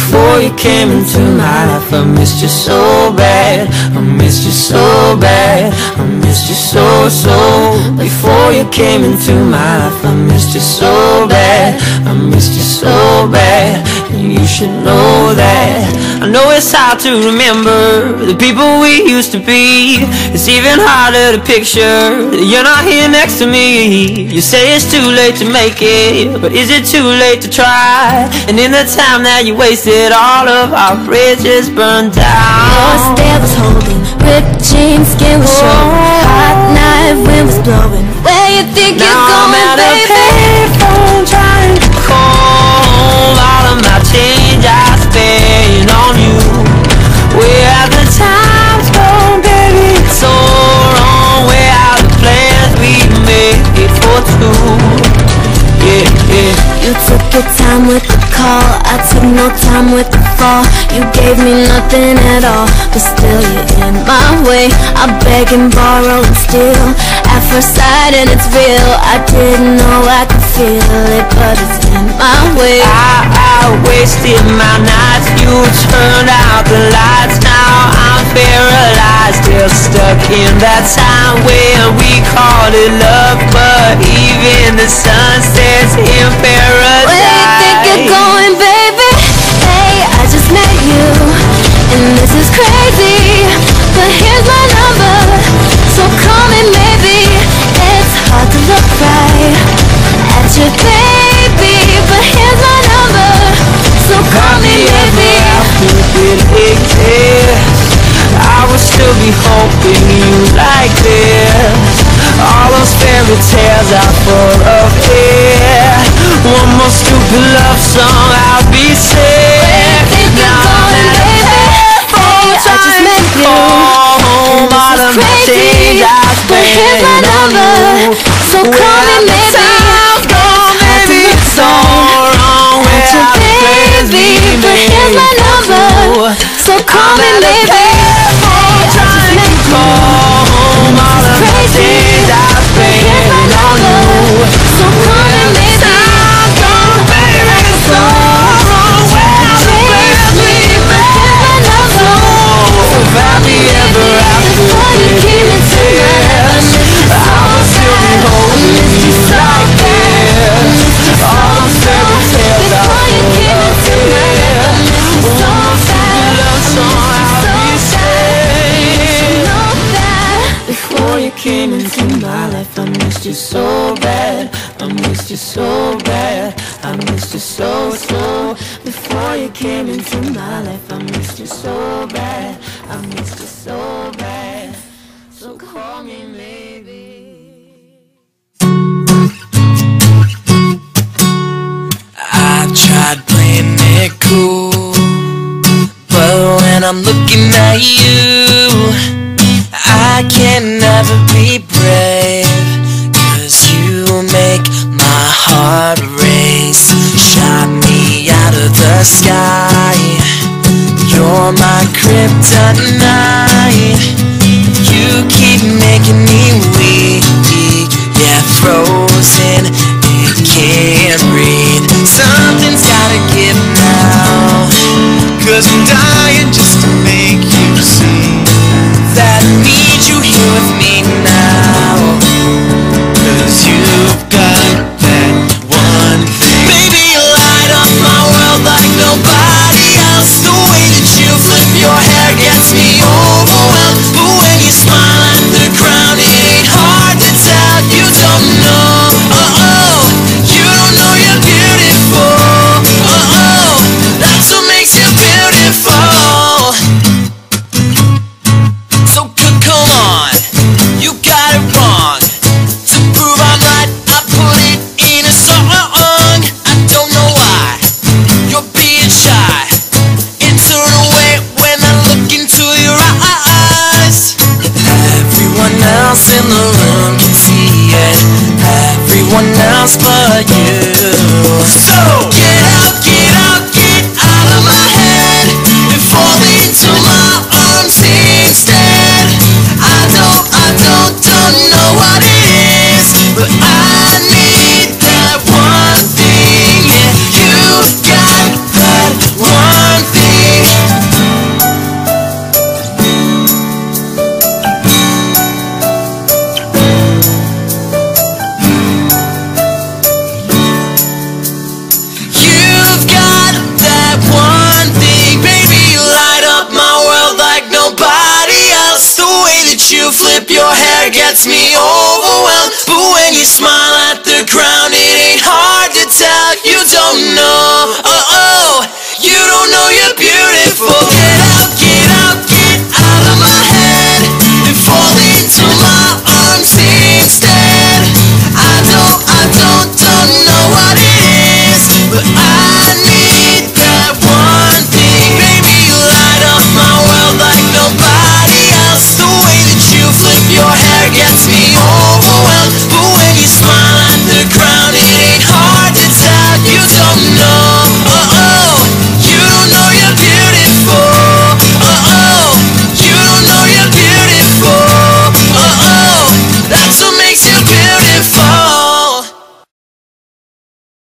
Before you came into my life, I missed you so bad. I missed you so bad. I missed you so, so. Before you came into my life, I missed you so bad. I missed you so bad. And you should know that. I know it's hard to remember the people we used to be. It's even harder to picture that you're not here next to me. You say it's too late to make it, but is it too late to try? And in the time that you wasted, all of our bridges burned down. Your stare was holding, ripped jeans, skin was showing, hot night wind was blowing. Where you think now you're going, I'm at baby? a payphone trying to call all of my change I spent on you. Where have the times gone, baby? It's so wrong. Where are the plans we made for two? Yeah, yeah. You took your time with the call, I took no time with the fall. You gave me nothing at all, but still you're in my way. I beg and borrow and steal at first sight, and it's real. I didn't know I could feel it, but it's in my way. I wasted my nights, you turned out the lights. Now I'm paralyzed, still stuck in that time when we called it love. But even the sun sets in paradise. Where you think you're going, baby? Hey, I just met you, and this is crazy, but here's my number, so call me maybe. It's hard to look right at you, baby, but here's my number, so call me maybe. I would still be hoping you like this. All those fairy tales are full of air. One more stupid love song, I'll be sick. Now I'm at a payphone trying to call home all of my change I spent on you. So call me maybe. It's all wrong. Where are the plans we made? Here's my number, so call me maybe. Trying to call home all of my days I spent on you. So call me maybe. It's all wrong. Where are the plans we made? Happy ever after this. I will still be holding you like this. All the fairy tales are full of fear. One stupid love song, I'll be safe. Before you came into my life, I missed you so bad. I missed you so bad. I missed you so, so. Before you came into my life, I missed you so bad. I missed you so bad. So call me maybe. I've tried playing it cool, but when I'm looking at you, I can never be brave. 'Cause you make my heart race. Shot me out of the sky. You're my kryptonite. You keep making me weak. Yeah, frozen and can't breathe. Something's gotta give now, 'cause I'm dying just to make you see that I need you here with me now. 'Cause you've got that one thing. Baby, you light up my world like nobody else. The way that you flip your hair gets me overwhelmed. But when you smile at the ground, it ain't hard to tell. You don't know, oh, you don't know you're beautiful, oh, that's what makes you beautiful. gets me overwhelmed. But when you smile at the ground, it ain't hard to tell. You don't know, oh oh, you don't know you're beautiful. Get out of my head and fall into my arms instead. I don't know what it is, but I need that one thing. Baby, you light up my world like nobody else. The way that you flip your hair gets